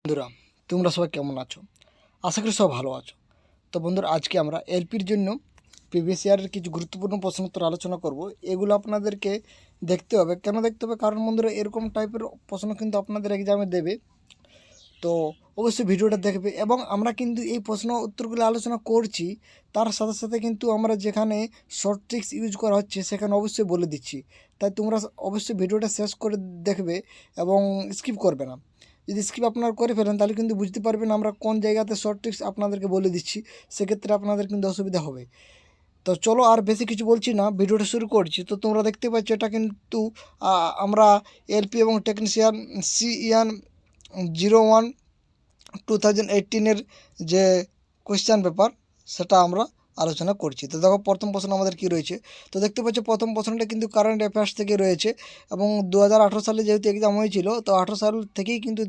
বন্ধুরা, তোমরা সবাই কেমন আছো? আশা করি সব ভালো আছো। তো বন্ধুরা, আজকে আমরা এলপির জন্য প্রিভিয়াস ইয়ারের কিছু গুরুত্বপূর্ণ প্রশ্নোত্তর আলোচনা করব। এগুলো আপনাদেরকে দেখতে হবে। কেন দেখতে হবে? কারণ বন্ধুরা, এরকম টাইপের প্রশ্ন কিন্তু আপনাদের এক্সামে দেবে। তো অবশ্যই ভিডিওটা দেখবে। এবং আমরা কিন্তু এই প্রশ্ন উত্তরগুলো আলোচনা করছি, তার সাথে সাথে কিন্তু আমরা যেখানে শর্ট ট্রিক্স ইউজ করা হচ্ছে সেখানে অবশ্যই বলে দিচ্ছি। তাই তোমরা অবশ্যই ভিডিওটা শেষ করে দেখবে এবং স্কিপ করবে না। যদি স্কিপ আপনারা করে ফেলেন তাহলে কিন্তু বুঝতে পারবেন আমরা কোন জায়গাতে শর্ট ট্রিক্স আপনাদেরকে বলে দিচ্ছি, সেক্ষেত্রে আপনাদের কিন্তু অসুবিধা হবে। তো চলো, আর বেশি কিছু বলছি না, ভিডিওটা শুরু করছি। তো তোমরা দেখতে পাচ্ছ এটা কিন্তু আমরা এলপি এবং টেকনিশিয়ান CEN 01 2018 যে কোয়েশ্চেন পেপার সেটা আমরা আলোচনা করছি। তো দেখো, প্রথম প্রশ্ন আমাদের কি রয়েছে। তো দেখতে পাচ্ছ প্রথম প্রশ্নটা কিন্তু কারেন্ট অ্যাফেয়ার্স থেকে রয়েছে এবং 2018 সালে যেহেতু এক্সাম হয়েছিল, তো 18 সাল থেকেই কিন্তু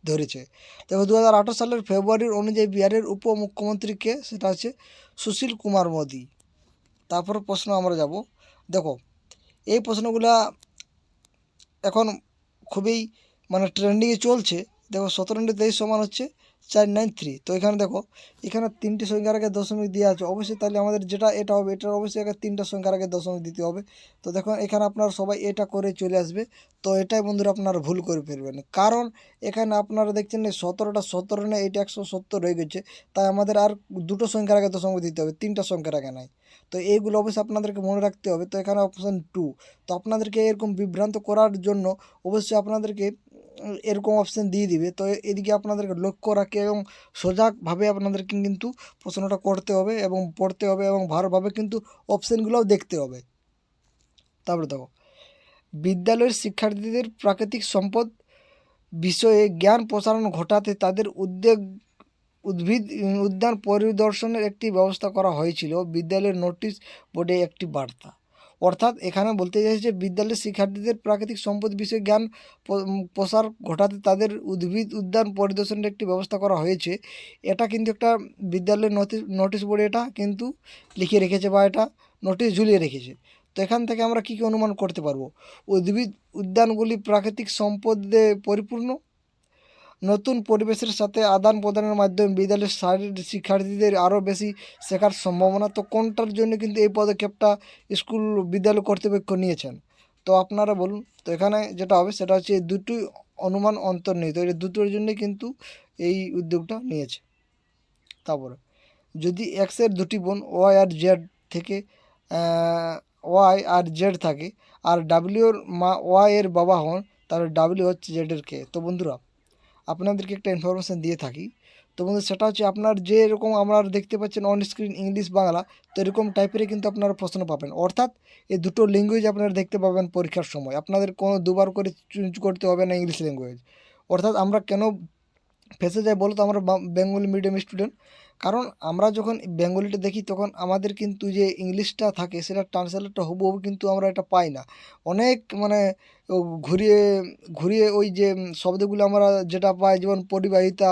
ধরেছে। দেখো, 2018 সালের ফেব্রুয়ারির অনুযায়ী বিহারের উপমুখ্যমন্ত্রীকে, সেটা হচ্ছে সুশীল কুমার মোদী। তারপর প্রশ্ন আমরা যাব। দেখো, এই প্রশ্নগুলা এখন খুবই ট্রেন্ডিংয়ে চলছে। দেখো, 17 × 23 সমান হচ্ছে 493। তো এখানে দেখো, এখানে 3টি সংখ্যার আগে দশমিক দেওয়া আছে। অবশ্যই তাহলে আমাদের যেটা এটা হবে, এটার অবশ্যই আগে 3টা সংখ্যার আগে দশমিক দিতে হবে। তো দেখো, এখানে আপনারা সবাই এটা করে চলে আসবে। তো এটাই বন্ধুরা আপনারা ভুল করে ফেলবেন, কারণ এখানে আপনারা দেখছেন না 17টা 17 না, এটা 170 হয়ে গেছে। তাই আমাদের আর দুটো সংখ্যার আগে দশমিক দিতে হবে, 3টা সংখ্যার আগে নাই। তো এইগুলো অবশ্যই আপনাদেরকে মনে রাখতে হবে। তো এখানে অপশান 2। তো আপনাদেরকে এরকম বিভ্রান্ত করার জন্য অবশ্যই আপনাদেরকে এরকম অপশান দিয়ে দিবে। তো এদিকে আপনাদেরকে লক্ষ্য রাখে এবং সজাগভাবে আপনাদেরকে কিন্তু প্রশ্নটা করতে হবে এবং পড়তে হবে এবং ভালোভাবে কিন্তু অপশানগুলোও দেখতে হবে। তারপরে দেখো, বিদ্যালয়ের শিক্ষার্থীদের প্রাকৃতিক সম্পদ বিষয়ে জ্ঞান প্রসারণ ঘটাতে তাদের উদ্ভিদ উদ্যান পরিদর্শনের একটি ব্যবস্থা করা হয়েছিল। বিদ্যালয়ের নোটিশ বোর্ডে একটি বার্তা। অর্থাৎ এখানে বলতে চাইছে যে বিদ্যালয়ের শিক্ষার্থীদের প্রাকৃতিক সম্পদ বিষয়ে জ্ঞান প্রসার ঘটাতে তাদের উদ্ভিদ উদ্যান পরিদর্শনের একটি ব্যবস্থা করা হয়েছে। এটা কিন্তু একটা বিদ্যালয়ের নোটিশ বোর্ডে এটা কিন্তু লিখে রেখেছে বা এটা নোটিশ ঝুলিয়ে রেখেছে। তো এখান থেকে আমরা কী অনুমান করতে পারবো? উদ্ভিদ উদ্যানগুলি প্রাকৃতিক সম্পদে পরিপূর্ণ, নতুন পরিবেশের সাথে আদান প্রদানের মাধ্যমে বিদ্যালয়ের শিক্ষার্থীদের আরও বেশি শেখার সম্ভাবনা। তো কোনটার জন্য কিন্তু এই পদক্ষেপটা স্কুল বিদ্যালয় কর্তৃপক্ষ নিয়েছেন? তো আপনারা বলুন। তো এখানে যেটা হবে সেটা হচ্ছে এই দুটোই অনুমান অন্তর্নিহিত, এই দুটোর জন্যই কিন্তু এই উদ্যোগটা নিয়েছে। তারপরে, যদি এক্সের দুটি বোন ওয়াই আর জেড থেকে ওয়াই আর জেড থাকে আর ডাব্লিউর মা ওয়াই এর বাবা হন, তাহলে ডাব্লিউ হচ্ছে জেডের কে। তো বন্ধুরা, আপনাদেরকে একটা ইনফরমেশান দিয়ে থাকি। তো বন্ধু, সেটা হচ্ছে আপনার যে এরকম আমরা দেখতে পাচ্ছেন অন স্ক্রিন ইংলিশ বাংলা, তো এরকম টাইপেরই কিন্তু আপনারা প্রশ্ন পাবেন। অর্থাৎ এই দুটো ল্যাঙ্গুয়েজ আপনারা দেখতে পাবেন পরীক্ষার সময়। আপনাদের কোনো দুবার করে চুজ করতে হবে না ইংলিশ ল্যাঙ্গুয়েজ। অর্থাৎ আমরা কেন ফেঁসে যাই বলো তো? আমরা বেঙ্গলি মিডিয়াম স্টুডেন্ট। কারণ আমরা যখন বেঙ্গলিটা দেখি তখন আমাদের কিন্তু যে ইংলিশটা থাকে সেটা ট্রান্সলেটটা হুবহু কিন্তু আমরা এটা পাই না। অনেক ও ঘুরিয়ে ঘুরিয়ে ওই যে শব্দগুলো আমরা যেটা পাই, যেমন পরিবাহিতা,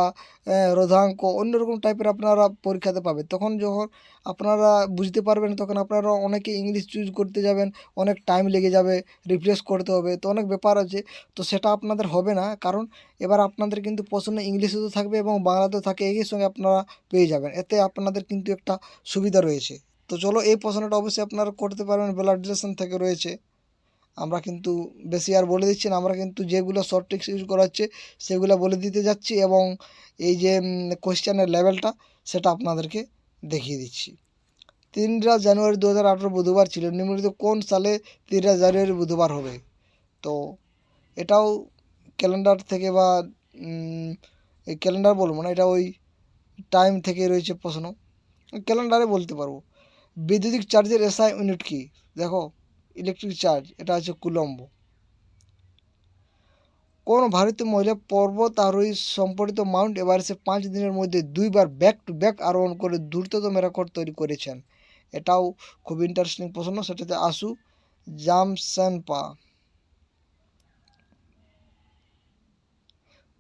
রোধাঙ্ক, অন্যরকম টাইপের আপনারা পরীক্ষাতে পাবেন। তখন যখন আপনারা বুঝতে পারবেন তখন আপনারা অনেকে ইংলিশ চুজ করতে যাবেন, অনেক টাইম লেগে যাবে, রিপ্লেস করতে হবে, তো অনেক ব্যাপার আছে। তো সেটা আপনাদের হবে না, কারণ এবার আপনাদের কিন্তু প্রশ্ন ইংলিশেও থাকবে এবং বাংলাতেও থাকে, একই সঙ্গে আপনারা পেয়ে যাবেন। এতে আপনাদের কিন্তু একটা সুবিধা রয়েছে। তো চলো, এই প্রশ্নটা অবশ্যই আপনারা করতে পারবেন, ব্লাড রিলেশন থেকে রয়েছে। আমরা কিন্তু বেশি আর বলে দিচ্ছি না, আমরা কিন্তু যেগুলো শর্ট ট্রিক্স ইউজ করা হচ্ছে সেগুলো বলে দিতে যাচ্ছি এবং এই যে কোয়েশ্চেনের লেভেলটা সেটা আপনাদেরকে দেখিয়ে দিচ্ছি। 3 জানুয়ারি 2018 বুধবার ছিল। নিম্নলিখিত কোন সালে 3 জানুয়ারি বুধবার হবে? তো এটাও ক্যালেন্ডার থেকে বা এই ক্যালেন্ডার বলবো না, এটা ওই টাইম থেকে রয়েছে প্রশ্ন, ক্যালেন্ডারে বলতে পারবো। বৈদ্যুতিক চার্জের এসআই ইউনিট কি? দেখো, ইলেকট্রিক চার্জ, এটা হচ্ছে কুলম্ব। কোন ভারতীয় মহিলা পর্বত আরোহী সম্পর্কিত মাউন্ট এভারেস্টে 5 দিনের মধ্যে 2বার ব্যাক টু ব্যাক আরোহণ করে দ্রুততম রেকর্ড তৈরি করেছেন? এটাও খুব ইন্টারেস্টিং প্রশ্ন। সেটাতে আসু জামসেনপা।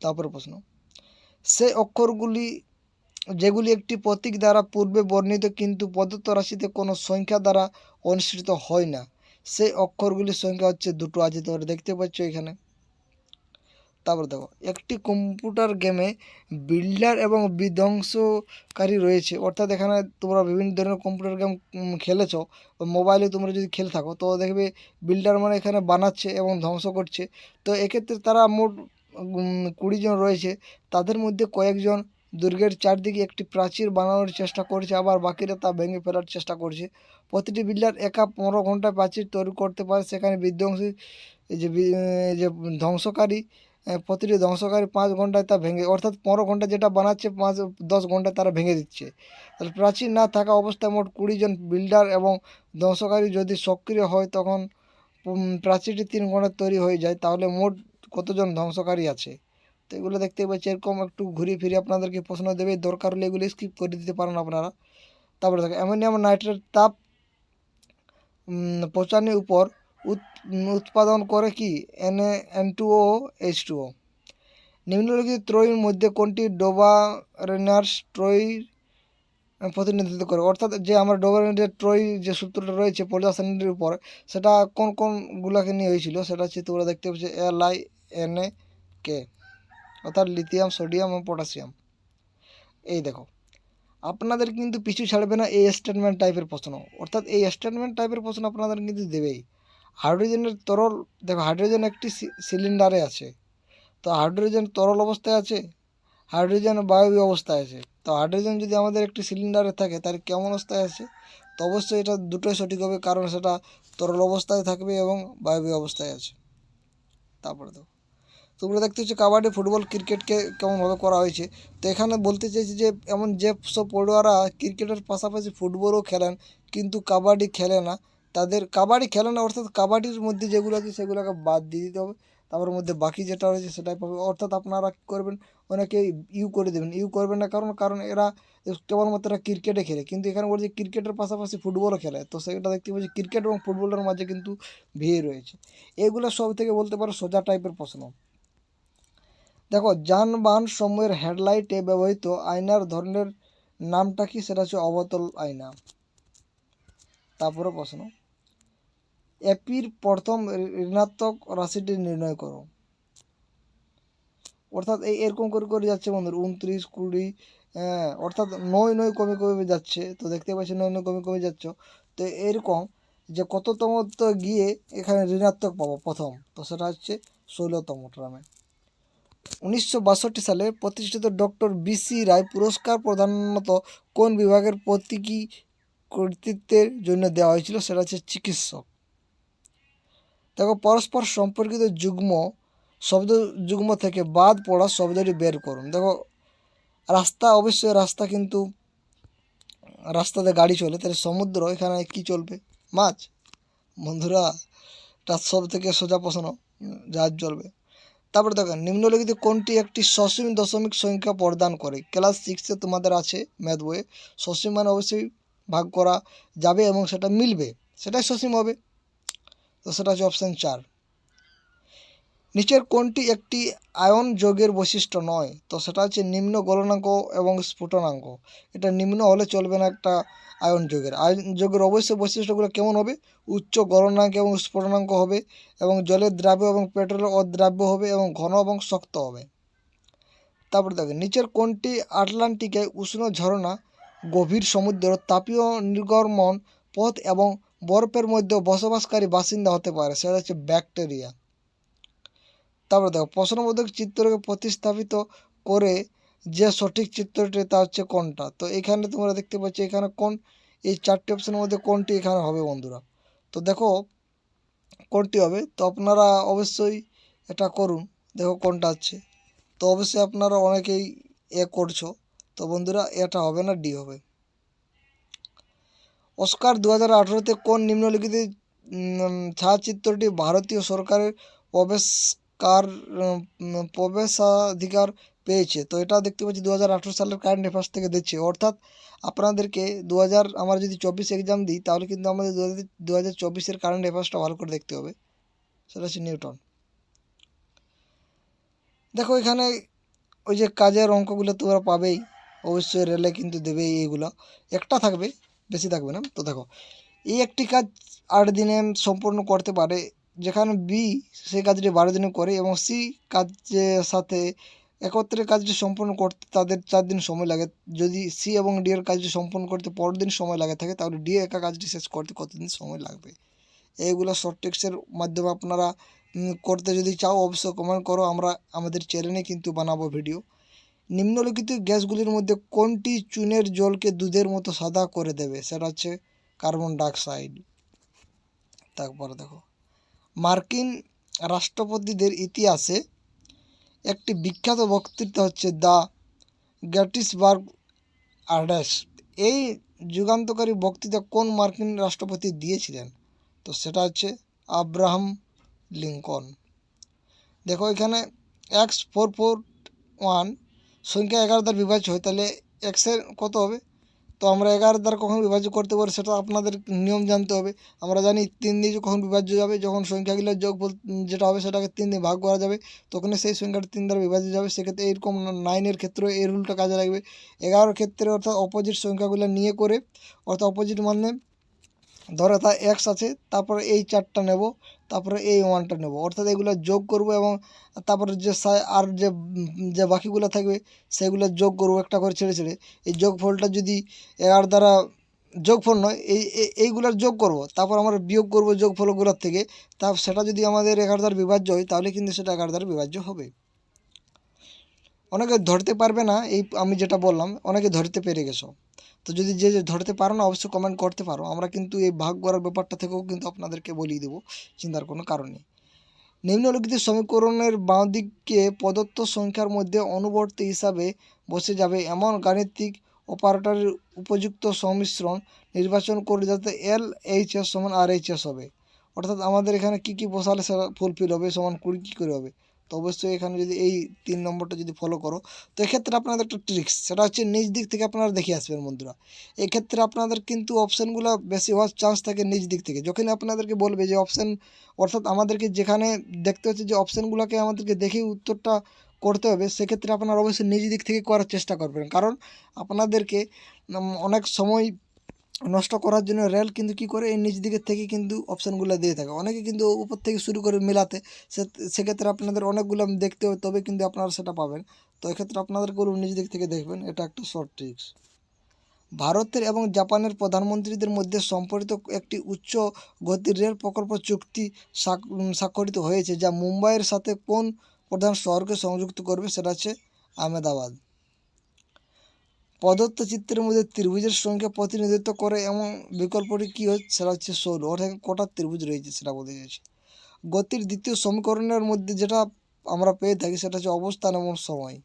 তারপরে প্রশ্ন, সেই অক্ষরগুলি যেগুলি একটি প্রতীক দ্বারা পূর্বে বর্ণিত কিন্তু প্রদত্ত রাশিতে কোনো সংখ্যা দ্বারা অনুসৃত হয় না, সেই অক্ষরগুলির সংখ্যা হচ্ছে 2টো আছে। তোমরা দেখতে পাচ্ছ এখানে। তারপর দেখো, একটি কম্পিউটার গেমে বিল্ডার এবং বিধ্বংসকারী রয়েছে। অর্থাৎ এখানে তোমরা বিভিন্ন ধরনের কম্পিউটার গেম খেলেছো, মোবাইলে তোমরা যদি খেলে থাকো তো দেখবে বিল্ডার মানে এখানে বানাচ্ছে এবং ধ্বংস করছে। তো এক্ষেত্রে তারা মোট 20 জন রয়েছে। তাদের মধ্যে কয়েকজন দুর্গের চারদিকে একটি প্রাচীর বানানোর চেষ্টা করছে, আবার বাকিরা তা ভেঙে ফেলার চেষ্টা করছে। প্রতিটি বিল্ডার একা 15 ঘন্টায় প্রাচীর তৈরি করতে পারে। সেখানে বিধ্বংসী এই যে ধ্বংসকারী প্রতিটি ধ্বংসকারী 5 ঘন্টায় তা ভেঙে, অর্থাৎ 15 ঘন্টা যেটা বানাচ্ছে 10 ঘন্টায় তারা ভেঙে দিচ্ছে। তাহলে প্রাচীর না থাকা অবস্থায় মোট 20 জন বিল্ডার এবং ধ্বংসকারী যদি সক্রিয় হয় তখন প্রাচীরটি 3 ঘন্টায় তৈরি হয়ে যায়। তাহলে মোট কতজন ধ্বংসকারী আছে? তো এগুলো দেখতে পাচ্ছি এরকম একটু ঘুরিয়ে ফিরে আপনাদেরকে প্রশ্ন দেবে, দরকার হলে এগুলো স্কিপ করে দিতে পারেন আপনারা। তারপরে দেখো, অ্যামোনিয়াম নাইট্রেট তাপ পচানোর উপর উৎপাদন করে কি Na N2O H2O। নিম্নলিখিত ত্রয়ীর মধ্যে কোনটি ডোবারেনার্স ত্রয়ীর প্রতিনিধিত্ব করে? অর্থাৎ যে আমরা ডোবারেনার্স ত্রয়ী যে সূত্রটা রয়েছে পর্যাশ্রেণীর উপর, সেটা কোন কোনগুলোকে নিয়ে হয়েছিল? সেটা হচ্ছে তোমরা দেখতে পাচ্ছ LiNa-K, অর্থাৎ লিথিয়াম, সোডিয়াম এবং পটাশিয়াম। এই দেখো, আপনাদের কিন্তু পিছু ছাড়বে না এই স্টেটমেন্ট টাইপের প্রশ্ন, অর্থাৎ এই স্টেটমেন্ট টাইপের প্রশ্ন আপনাদের কিন্তু দেবেই। হাইড্রোজেনের তরল, দেখো হাইড্রোজেন একটি সিলিন্ডারে আছে, তো হাইড্রোজেন তরল অবস্থায় আছে, হাইড্রোজেন বায়বীয় অবস্থায় আছে। তো হাইড্রোজেন যদি আমাদের একটি সিলিন্ডারে থাকে তাহলে কেমন অবস্থায় আছে? তো অবশ্যই এটা দুটোই সঠিক হবে, কারণ সেটা তরল অবস্থায় থাকবে এবং বায়বীয় অবস্থায় আছে। তারপরে দেখো, তোমরা দেখতে হচ্ছে কাবাডি, ফুটবল, ক্রিকেটকে কেমনভাবে করা হয়েছে। তো এখানে বলতে চাইছি যে এমন যে সব পড়ুয়ারা ক্রিকেটের পাশাপাশি ফুটবলও খেলেন কিন্তু কাবাডি খেলে না, তাদের কাবাডি খেলে না, অর্থাৎ কাবাডির মধ্যে যেগুলো আছে সেগুলোকে বাদ দিয়ে দিতে হবে। তারপর মধ্যে বাকি যেটা রয়েছে সেটাই পাবে। অর্থাৎ আপনারা কী করবেন, অনেকে ইউ করে দেবেন, ইউ করবেন না, কারণ এরা কেবলমাত্র ক্রিকেটে খেলে, কিন্তু এখানে বলছে ক্রিকেটের পাশাপাশি ফুটবলও খেলে। তো সেটা দেখতে পাচ্ছি ক্রিকেট এবং ফুটবলের মাঝে কিন্তু ভিড় রয়েছে। এগুলো সব থেকে বলতে পারো সোজা টাইপের প্রশ্ন। দেখো, যানবাহন সমূহের হেডলাইটে ব্যবহৃত আয়নার ধরনের নামটা কি? সেটা হচ্ছে অবতল আয়না। তারপরে প্রশ্ন, এপির প্রথম ঋণাত্মক রাশিটি নির্ণয় করো। অর্থাৎ এরকম করে করে যাচ্ছে বন্ধুরা, 29, 20, অর্থাৎ 9 কমে কমে যাচ্ছে। তো দেখতে পাচ্ছি 9 কমে কমে যাচ্ছে। তো এরকম যে কততম তো গিয়ে এখানে ঋণাত্মক পাবো প্রথম, তো সেটা হচ্ছে 16তম ট্রামে। 1962 সালে প্রতিষ্ঠিত ডক্টর BC রায় পুরস্কার প্রধানত কোন বিভাগের প্রতীকী কর্তৃত্বের জন্য দেওয়া হয়েছিল? সেটা হচ্ছে চিকিৎসক। দেখো, পরস্পর সম্পর্কিত যুগ্ম থেকে বাদ পড়া শব্দটি বের করুন। দেখো, রাস্তা, অবশ্যই রাস্তা, কিন্তু রাস্তাতে গাড়ি চলে, তাহলে সমুদ্র, এখানে কি চলবে? মাছ। বন্ধুরা, তার সব থেকে সোজা প্রশ্ন, জাহাজ চলবে। তারপরে দেখেন, নিম্নলিখিত কোনটি একটি সসীম দশমিক সংখ্যা প্রদান করে? ক্লাস 6-এ তোমাদের আছে ম্যাথ বইয়ে। সসীম মানে অবশ্যই ভাগ করা যাবে এবং সেটা মিলবে, সেটাই সসীম হবে। তো সেটা হচ্ছে অপশান 4। নিচের কোনটি একটি আয়ন যোগের বৈশিষ্ট্য নয়? তো সেটা হচ্ছে নিম্ন গলনাঙ্ক এবং স্ফুটনাঙ্ক। এটা নিম্ন হলে চলবে না একটা আয়ন যোগের অবশ্যই বৈশিষ্ট্যগুলো কেমন হবে? উচ্চ গলনাঙ্ক এবং স্ফুটনাঙ্ক হবে, এবং জলের দ্রাব্য এবং পেট্রোলের অদ্রাব্য হবে, এবং ঘন এবং শক্ত হবে। তারপরে দেখেন, নিচের কোনটি আটলান্টিকে উষ্ণ ঝরনা, গভীর সমুদ্র, তাপীয় নির্গমন পথ এবং বরফের মধ্যে বসবাসকারী বাসিন্দা হতে পারে? সেটা হচ্ছে ব্যাকটেরিয়া। তারপরে দেখো, প্রশ্নবোধক চিত্রকে প্রতিস্থাপিত করে যে সঠিক চিত্রটি তা হচ্ছে কোনটা? তো এখানে তোমরা দেখতে পাচ্ছ এখানে কোন, এই 4টি অপশনের মধ্যে কোনটি এখানে হবে বন্ধুরা? তো দেখো কোনটি হবে, তো আপনারা অবশ্যই এটা করুন, দেখো কোনটা আছে। তো অবশ্যই আপনারা অনেকেই করছো। তো বন্ধুরা, এটা হবে না, ডি হবে। অস্কার 2018-তে কোন নিম্নলিখিত ছায়াচিত্রটি ভারতীয় সরকারের প্রবেশাধিকার পেয়েছে? তো এটা দেখতে পাচ্ছি 2018 সালের কারেন্ট অ্যাফেয়ার্স থেকে দিচ্ছে। অর্থাৎ আপনাদেরকে আমরা যদি 24 এক্সাম দিই তাহলে কিন্তু আমাদের 2024-এর কারেন্ট অ্যাফেয়ার্সটা ভালো করে দেখতে হবে। সেটা হচ্ছে নিউটন। দেখো, এখানে ওই যে কাজের অঙ্কগুলো তোমরা পাবেই, অবশ্যই রেলে কিন্তু দেবেই, এইগুলো একটা থাকবে, বেশি থাকবে না। তো দেখো, এই একটি কাজ 8 দিনে সম্পূর্ণ করতে পারে যেখানে বি সেই কাজটি 12 দিনে করে এবং সি কাজের সাথে একত্রে কাজটি সম্পন্ন করতে তাদের 4 দিন সময় লাগে। যদি সি এবং ডি এর কাজটি সম্পন্ন করতে 15 দিন সময় লাগে থাকে, তাহলে ডি একা কাজটি শেষ করতে কতদিন সময় লাগবে? এইগুলো শর্ট ট্রিক্সের মাধ্যমে আপনারা করতে যদি চাও অবশ্যই কমেন্ট করো, আমরা আমাদের চ্যানেলে কিন্তু বানাবো ভিডিও। নিম্নলিখিত গ্যাসগুলির মধ্যে কোনটি চুনের জলকে দুধের মতো সাদা করে দেবে? সেটা হচ্ছে কার্বন ডাইঅক্সাইড। তারপরে দেখো, মার্কিন রাষ্ট্রপতিদের ইতিহাসে একটি বিখ্যাত বক্তৃতা হচ্ছে দ্য গ্যাটিসবার্গ অ্যাড্রেস। এই যুগান্তকারী বক্তৃতা কোন মার্কিন রাষ্ট্রপতি দিয়েছিলেন? তো সেটা হচ্ছে আব্রাহাম লিঙ্কন। দেখো এখানে x441 সংখ্যা 11 দ্বারা বিভাজ্য হয়, তাহলে এক্সের কত হবে? তো আমরা 11 দ্বারা কখন বিভাজ্য করতে পারি সেটা আপনাদের নিয়ম জানতে হবে। আমরা জানি 3 দিয়ে কখন বিভাজ্য যাবে, যখন সংখ্যাগুলোর যোগফল যেটা হবে সেটাকে 3 দিয়ে ভাগ করা যাবে, তখনই সেই সংখ্যাটা 3 দ্বারা বিভাজ্য যাবে। সেক্ষেত্রে এইরকম 9-এর ক্ষেত্রে এই রুলটা কাজে লাগবে। 11-এর ক্ষেত্রে অর্থাৎ অপোজিট সংখ্যাগুলো নিয়ে করে, অর্থাৎ অপোজিট মানে ধরো তা এক্স আছে, তারপরে এই 4টা নেব, তারপরে এই 1টা নেব, অর্থাৎ এগুলো যোগ করব এবং তারপরে যে আর যে বাকিগুলো থাকবে সেগুলো যোগ করব একটা করে ছেড়ে ছেড়ে। এই যোগফলটা যদি 11 দ্বারা, যোগফল নয়, এইগুলার যোগ করব, তারপর আমরা বিয়োগ করব যোগফলগুলোর থেকে, সেটা যদি আমাদের 11 দ্বারা বিভাজ্য হয় তাহলে কিন্তু সেটা 11 দ্বারা বিভাজ্য হবে। অনেকে ধরতে পারবে না, এই আমি যেটা বললাম অনেকে ধরতে পেরে গেছো। তো যদি যে ধরতে পারো না অবশ্যই কমেন্ট করতে পারো, আমরা কিন্তু এই ভাগ করার ব্যাপারটা থেকেও কিন্তু আপনাদেরকে বলিয়ে দেবো, চিন্তার কোনো কারণ নেই। নিম্নলিখিত সমীকরণের বাঁ দিকে প্রদত্ত সংখ্যার মধ্যে অনুবর্তী হিসাবে বসে যাবে এমন গাণিতিক অপারেটরের উপযুক্ত সংমিশ্রণ নির্বাচন করে যাতে LHS সমান RHS হবে। অর্থাৎ আমাদের এখানে কী বসালে সেটা ফুলফিল হবে, সমান 20 কী করে হবে? তো অবশ্যই এখানে যদি এই 3 নম্বরটা যদি ফলো করো, তো এক্ষেত্রে আপনাদের একটা ট্রিক্স, সেটা হচ্ছে নিজ দিক থেকে আপনারা দেখে আসবেন বন্ধুরা। এক্ষেত্রে আপনাদের কিন্তু অপশানগুলো বেশি হওয়ার চান্স থাকে নিজ দিক থেকে। যখনই আপনাদেরকে বলবে যে অপশান, অর্থাৎ আমাদেরকে যেখানে দেখতে হচ্ছে যে অপশানগুলোকে আমাদেরকে দেখেই উত্তরটা করতে হবে, সেক্ষেত্রে আপনারা অবশ্যই নিজ দিক থেকে করার চেষ্টা করবেন। কারণ আপনাদেরকে অনেক সময় নষ্ট করার জন্য রেল কিন্তু কী করে, এই নিজ দিকের থেকে কিন্তু অপশানগুলো দিয়ে থাকে। অনেকে কিন্তু উপর থেকে শুরু করে মেলাতে, সেক্ষেত্রে আপনাদের অনেকগুলো দেখতে হবে, তবে কিন্তু আপনারা সেটা পাবেন। তো এক্ষেত্রে আপনাদেরকে নিজ দিক থেকে দেখবেন, এটা একটা শর্ট ট্রিক্স। ভারতের এবং জাপানের প্রধানমন্ত্রীদের মধ্যে সম্পর্কিত একটি উচ্চ গতির রেল প্রকল্প চুক্তি স্বাক্ষরিত হয়েছে, যা মুম্বাইয়ের সাথে কোন প্রধান শহরকে সংযুক্ত করবে? সেটা হচ্ছে আহমেদাবাদ। প্রদত্ত চিত্রের মধ্যে ত্রিভুজের সংখ্যা প্রতিনিধিত্ব করে এমন বিকল্পটি কী হচ্ছে? সেটা হচ্ছে 16। অর্থাৎ কটা ত্রিভুজ রয়েছে সেটা বলতে চাইছে। গতির দ্বিতীয় সমীকরণের মধ্যে যেটা আমরা পেয়ে থাকি সেটা হচ্ছে অবস্থান এবং সময়।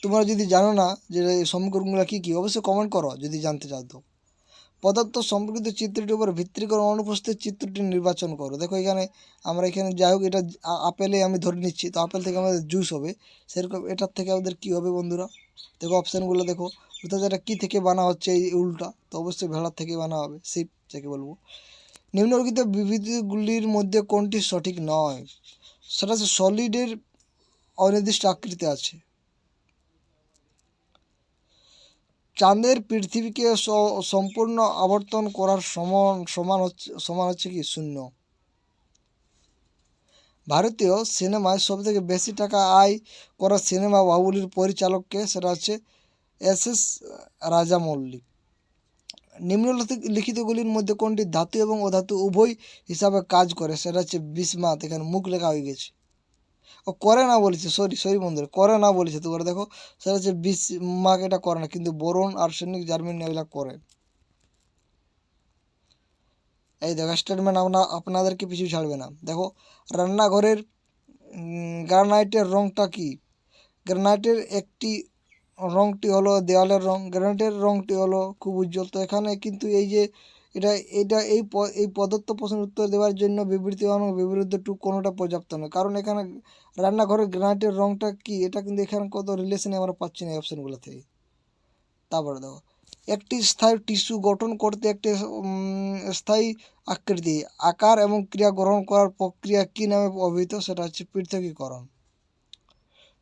তোমরা যদি জানো না যে এই সমীকরণগুলো কী অবশ্যই কমেন্ট করো যদি জানতে চাও। তো পদার্থ সম্পর্কিত চিত্রটির উপর ভিত্তি করে অনুপস্থিত চিত্রটি নির্বাচন করো। দেখো এখানে আমরা এখানে যাই হোক, এটা আপেলে আমি ধরে নিচ্ছি, তো আপেল থেকে আমাদের জুস হবে, সেরকম এটার থেকে আমাদের কী হবে বন্ধুরা? দেখো অপশানগুলো দেখো, অর্থাৎ এটা কী থেকে বানা হচ্ছে এই উল্টা, তো অবশ্যই ভেড়ার থেকে বানা হবে, শিপ যাকে বলবো। নিম্নলিখিত বিবৃতিগুলির মধ্যে কোনটি সঠিক নয়? সেটা হচ্ছে সলিডের অনির্দিষ্ট আকৃতি আছে। চাঁদের পৃথিবীকে সম্পূর্ণ আবর্তন করার সমান হচ্ছে কি 0। ভারতীয় সিনেমায় সবথেকে বেশি টাকা আয় করা সিনেমা বাহুবলীর পরিচালককে? সেটা হচ্ছে SS রাজামৌলি। নিম্নলিখিতগুলির মধ্যে কোনটি ধাতু এবং অধাতু উভয় হিসাবে কাজ করে? সেটা হচ্ছে বিসমাথ। এখানে মুখ লেখা হয়ে গেছে, ও করে না বলেছে, সরি বন্ধুরা, করে না বলেছে। তো করে দেখো সেটা হচ্ছে বিসমাথ, এটা করে না, কিন্তু বোরন, আর্সেনিক, জার্মেনিয়াম এগুলো করে। এই দেখো স্টেটমেন্ট আপনাদেরকে পিছু ছাড়বে না। দেখো রান্নাঘরের গ্রানাইটের রঙটা কি? গ্রানাইটের রঙটি হলো দেওয়ালের রঙ, গ্রানাইটের রঙটি হলো খুব উজ্জ্বল। তো এখানে কিন্তু এই যে এই প্রদত্ত প্রশ্নের উত্তর দেওয়ার জন্য বিবৃতি এবং বিবৃতি টু কোনোটা পর্যাপ্ত নয়, কারণ এখানে রান্নাঘরের গ্রানাইটের রঙটা কি, এটা কিন্তু এখানে কত রিলেশনে আমরা পাচ্ছি না এই অপশানগুলো থেকে। তারপরে দেখো একটি স্থায়ী টিস্যু গঠন করতে একটি স্থায়ী আকৃতি, আকার এবং ক্রিয়া গ্রহণ করার প্রক্রিয়া কী নামে অভিহিত? সেটা হচ্ছে পৃথকীকরণ।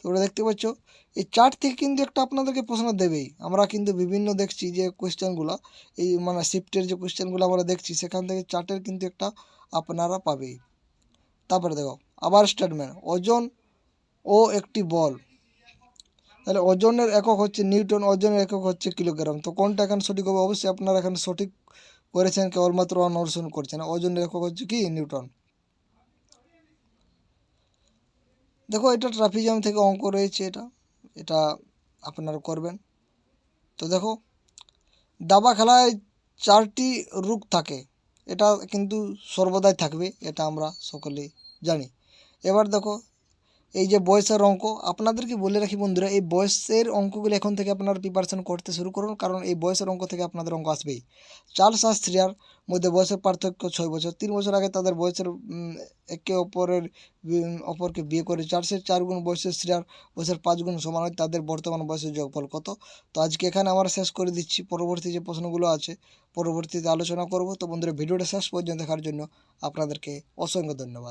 তোমরা দেখতে পাচ্ছ এই চার্ট থেকে কিন্তু একটা আপনাদেরকে প্রশ্ন দেবেই। আমরা কিন্তু বিভিন্ন দেখছি যে কোয়েশ্চেনগুলো, এই মানে শিফটের যে কোয়েশ্চেনগুলো আমরা দেখছি সেখান থেকে চার্টের কিন্তু একটা আপনারা পাবেই। তারপরে দেখো আবার স্টেটমেন্ট, ওজন ও একটি বল, তাহলে ওজনের একক হচ্ছে নিউটন, ওজনের একক হচ্ছে কিলোগ্রাম। তো কোনটা এখানে সঠিক হবে? অবশ্যই আপনারা এখানে সঠিক করেছেন, কেবলমাত্র অনুসরণ করছেন। ওজনের একক হচ্ছে কি? নিউটন। দেখো এটা ট্রাফিজাম থেকে অঙ্ক রয়েছে, এটা আপনারা করবেন। তো দেখো দাবা খেলায় 4টি রুক থাকে, এটা কিন্তু সর্বদাই থাকবে, এটা আমরা সকলেই জানি। এবার দেখো এই যে বয়সের অঙ্ক, আপনাদেরকে বলে রাখি বন্ধুরা, এই বয়সের অঙ্কগুলো এখন থেকে আপনারা প্রিপারেশন করতে শুরু করুন, কারণ এই বয়সের অঙ্ক থেকে আপনাদের অঙ্ক আসবেই। চার্লস আর শ্রেয়ার মধ্যে বয়সের পার্থক্য 6 বছর। 3 বছর আগে তাদের বয়সের একে অপরকে বিয়ে করে চার্লসের 4 গুণ বয়সের শ্রেয়ার বয়সের 5 গুণ সমান হয়, তাদের বর্তমান বয়সের যোগফল কত? তো আজকে এখানে আমরা শেষ করে দিচ্ছি, পরবর্তী যে প্রশ্নগুলো আছে পরবর্তীতে আলোচনা করব। তো বন্ধুরা ভিডিওটা শেষ পর্যন্ত দেখার জন্য আপনাদেরকে অসংখ্য ধন্যবাদ।